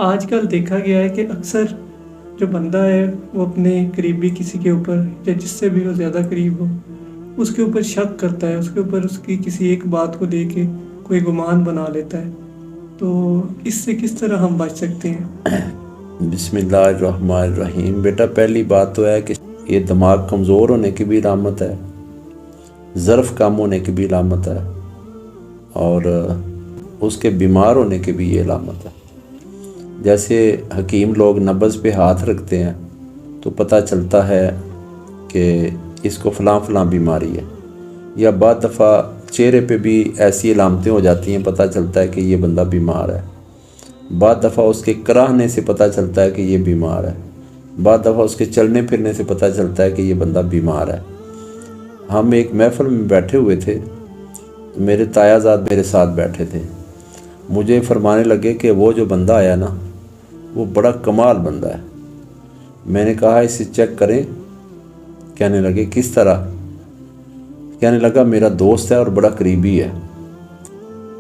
آج کل دیکھا گیا ہے کہ اکثر جو بندہ ہے وہ اپنے قریبی کسی کے اوپر یا جس سے بھی وہ زیادہ قریب ہو اس کے اوپر شک کرتا ہے، اس کے اوپر اس کی کسی ایک بات کو لے کے کوئی گمان بنا لیتا ہے۔ تو اس سے کس طرح ہم بچ سکتے ہیں؟ بسم اللہ الرحمن الرحیم۔ بیٹا پہلی بات تو ہے کہ یہ دماغ کمزور ہونے کی بھی علامت ہے، ظرف کم ہونے کی بھی علامت ہے، اور اس کے بیمار ہونے کی بھی یہ علامت ہے۔ جیسے حکیم لوگ نبض پہ ہاتھ رکھتے ہیں تو پتہ چلتا ہے کہ اس کو فلاں فلاں بیماری ہے، یا بعض دفعہ چہرے پہ بھی ایسی علامتیں ہو جاتی ہیں، پتہ چلتا ہے کہ یہ بندہ بیمار ہے۔ بعض دفعہ اس کے کراہنے سے پتہ چلتا ہے کہ یہ بیمار ہے، بعض دفعہ اس کے چلنے پھرنے سے پتہ چلتا ہے کہ یہ بندہ بیمار ہے۔ ہم ایک محفل میں بیٹھے ہوئے تھے، میرے تایا زاد میرے ساتھ بیٹھے تھے، مجھے فرمانے لگے کہ وہ جو بندہ آیا نا وہ بڑا کمال بندہ ہے۔ میں نے کہا اسے چیک کریں۔ کہنے لگے کس طرح؟ کہنے لگا میرا دوست ہے اور بڑا قریبی ہے۔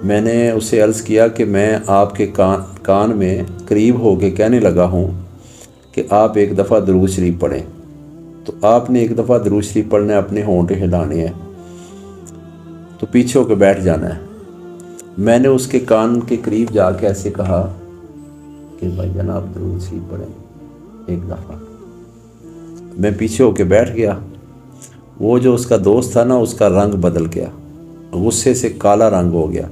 میں نے اسے عرض کیا کہ میں آپ کے کان میں قریب ہو کے کہنے لگا ہوں کہ آپ ایک دفعہ درود شریف پڑھیں، تو آپ نے ایک دفعہ درود شریف پڑھنا ہے، اپنے ہونٹ ہلانے ہیں، تو پیچھے ہو کے بیٹھ جانا ہے۔ میں نے اس کے کان کے قریب جا کے ایسے کہا کہ بھائی جناب درود شریف پڑھیں ایک دفعہ۔ میں پیچھے ہو کے بیٹھ گیا۔ وہ جو اس کا دوست تھا نا، اس کا رنگ بدل گیا، غصے سے کالا رنگ ہو گیا،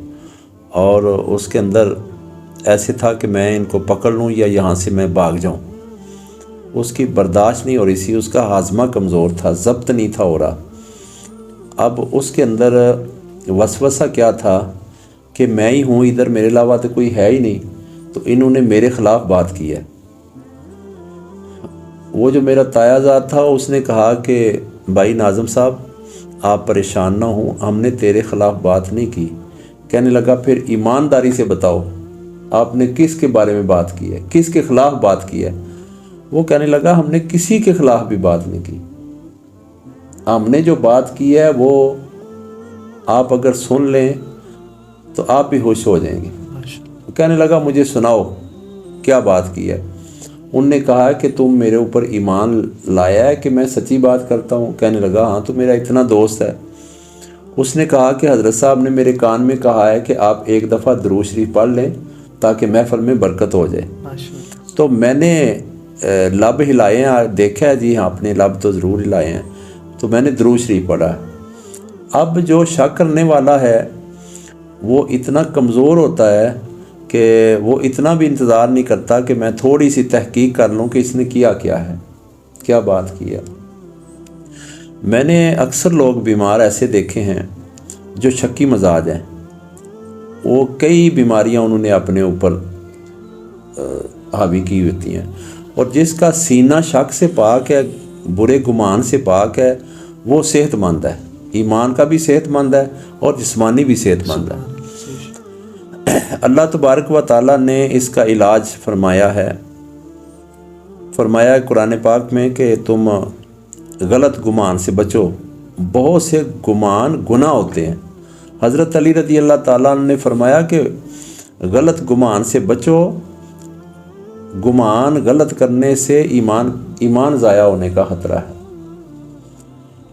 اور اس کے اندر ایسے تھا کہ میں ان کو پکڑ لوں یا یہاں سے میں بھاگ جاؤں۔ اس کی برداشت نہیں ہو رہی سی، اس کا ہاضمہ کمزور تھا، ضبط نہیں تھا ہو رہا۔ اب اس کے اندر وسوسہ کیا تھا کہ میں ہی ہوں ادھر، میرے علاوہ تو کوئی ہے ہی نہیں، تو انہوں نے میرے خلاف بات کی ہے۔ وہ جو میرا تایا زاد تھا اس نے کہا کہ بھائی ناظم صاحب آپ پریشان نہ ہوں، ہم نے تیرے خلاف بات نہیں کی۔ کہنے لگا پھر ایمانداری سے بتاؤ آپ نے کس کے بارے میں بات کی ہے، کس کے خلاف بات کی ہے؟ وہ کہنے لگا ہم نے کسی کے خلاف بھی بات نہیں کی، ہم نے جو بات کی ہے وہ آپ اگر سن لیں تو آپ بھی خوش ہو جائیں گے۔ کہنے لگا مجھے سناؤ کیا بات کی ہے؟ ان نے کہا کہ تم میرے اوپر ایمان لایا ہے کہ میں سچی بات کرتا ہوں؟ کہنے لگا ہاں تو میرا اتنا دوست ہے۔ اس نے کہا کہ حضرت صاحب نے میرے کان میں کہا ہے کہ آپ ایک دفعہ درود شریف پڑھ لیں تاکہ محفل میں برکت ہو جائے۔ تو میں نے لب ہلائے ہیں، دیکھا ہے جی ہاں اپنے لب تو ضرور ہلائے ہیں، تو میں نے درود شریف پڑھا۔ اب جو شک کرنے والا ہے وہ اتنا کمزور ہوتا ہے کہ وہ اتنا بھی انتظار نہیں کرتا کہ میں تھوڑی سی تحقیق کر لوں کہ اس نے کیا ہے، کیا بات کی ہے۔ میں نے اکثر لوگ بیمار ایسے دیکھے ہیں جو شکی مزاج ہیں، وہ کئی بیماریاں انہوں نے اپنے اوپر حاوی کی ہوتی ہیں، اور جس کا سینہ شک سے پاک ہے، برے گمان سے پاک ہے، وہ صحت مند ہے، ایمان کا بھی صحت مند ہے اور جسمانی بھی صحت مند ہے۔ اللہ تبارک و تعالیٰ نے اس کا علاج فرمایا ہے قرآن پاک میں کہ تم غلط گمان سے بچو، بہت سے گمان گناہ ہوتے ہیں۔ حضرت علی رضی اللہ تعالیٰ نے فرمایا کہ غلط گمان سے بچو، گمان غلط کرنے سے ایمان ضائع ہونے کا خطرہ ہے۔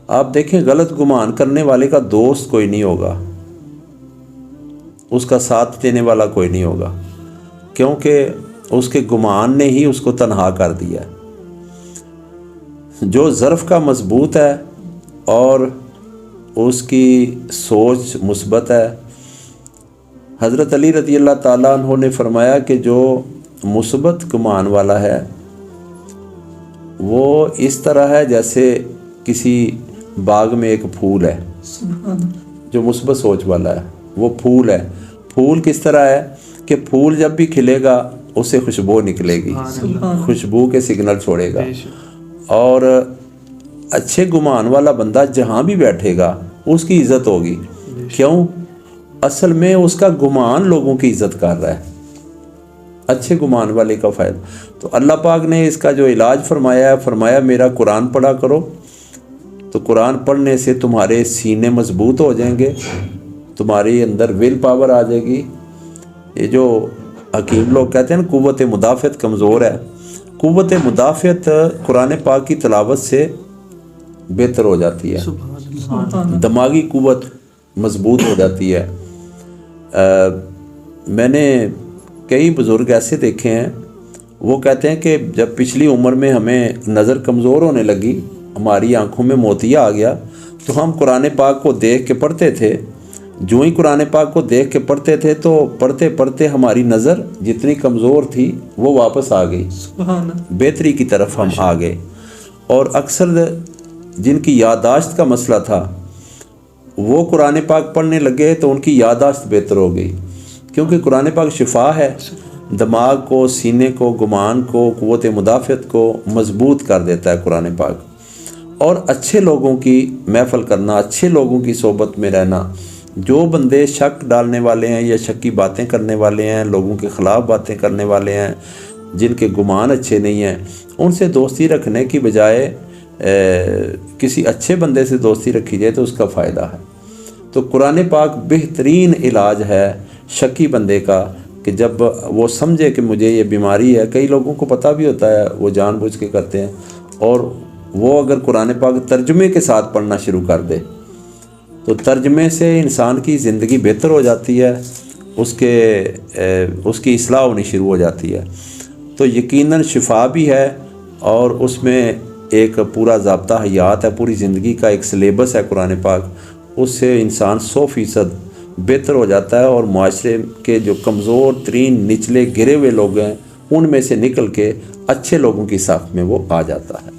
آپ دیکھیں غلط گمان کرنے والے کا دوست کوئی نہیں ہوگا، اس کا ساتھ دینے والا کوئی نہیں ہوگا، کیونکہ اس کے گمان نے ہی اس کو تنہا کر دیا ہے۔ جو ظرف کا مضبوط ہے اور اس کی سوچ مثبت ہے، حضرت علی رضی اللہ تعالیٰ عنہ نے فرمایا کہ جو مثبت گمان والا ہے وہ اس طرح ہے جیسے کسی باغ میں ایک پھول ہے۔ جو مثبت سوچ والا ہے وہ پھول ہے۔ پھول کس طرح ہے کہ پھول جب بھی کھلے گا اس سے خوشبو نکلے گی، خوشبو کے سگنل چھوڑے گا، اور اچھے گمان والا بندہ جہاں بھی بیٹھے گا اس کی عزت ہوگی۔ کیوں؟ اصل میں اس کا گمان لوگوں کی عزت کر رہا ہے، اچھے گمان والے کا فائدہ۔ تو اللہ پاک نے اس کا جو علاج فرمایا ہے، فرمایا میرا قرآن پڑھا کرو، تو قرآن پڑھنے سے تمہارے سینے مضبوط ہو جائیں گے، تمہاری اندر ول پاور آ جائے گی۔ یہ جو حکیم لوگ کہتے ہیں قوت مدافعت کمزور ہے. قوت مدافعت قرآن پاک کی تلاوت سے بہتر ہو جاتی ہے. دماغی قوت مضبوط ہو جاتی ہے. میں نے کئی بزرگ ایسے دیکھے ہیں، وہ کہتے ہیں کہ جب پچھلی عمر میں ہمیں نظر کمزور ہونے لگی، ہماری آنکھوں میں موتیا آ گیا، تو ہم قرآن پاک کو دیکھ کے پڑھتے تھے. جو ہی قرآن پاک کو دیکھ کے پڑھتے تھے تو پڑھتے پڑھتے ہماری نظر جتنی کمزور تھی وہ واپس آ گئی، بہتری کی طرف ہم آ گئے. اور اکثر جن کی یادداشت کا مسئلہ تھا وہ قرآن پاک پڑھنے لگے تو ان کی یادداشت بہتر ہو گئی، کیونکہ قرآن پاک شفا ہے. دماغ کو، سینے کو، گمان کو، قوت مدافعت کو مضبوط کر دیتا ہے قرآن پاک. اور اچھے لوگوں کی محفل کرنا، اچھے لوگوں کی صحبت میں رہنا. جو بندے شک ڈالنے والے ہیں یا شکی باتیں کرنے والے ہیں، لوگوں کے خلاف باتیں کرنے والے ہیں، جن کے گمان اچھے نہیں ہیں، ان سے دوستی رکھنے کی بجائے کسی اچھے بندے سے دوستی رکھی جائے تو اس کا فائدہ ہے. تو قرآن پاک بہترین علاج ہے شکی بندے کا، کہ جب وہ سمجھے کہ مجھے یہ بیماری ہے. کئی لوگوں کو پتہ بھی ہوتا ہے، وہ جان بوجھ کے کرتے ہیں، اور وہ اگر قرآن پاک ترجمے کے ساتھ پڑھنا شروع کر دے تو ترجمے سے انسان کی زندگی بہتر ہو جاتی ہے، اس کی اصلاح ہونی شروع ہو جاتی ہے. تو یقیناً شفا بھی ہے، اور اس میں ایک پورا ضابطہ حیات ہے، پوری زندگی کا ایک سلیبس ہے قرآن پاک. اس سے انسان 100% بہتر ہو جاتا ہے، اور معاشرے کے جو کمزور ترین نچلے گرے ہوئے لوگ ہیں ان میں سے نکل کے اچھے لوگوں کی صف میں وہ آ جاتا ہے.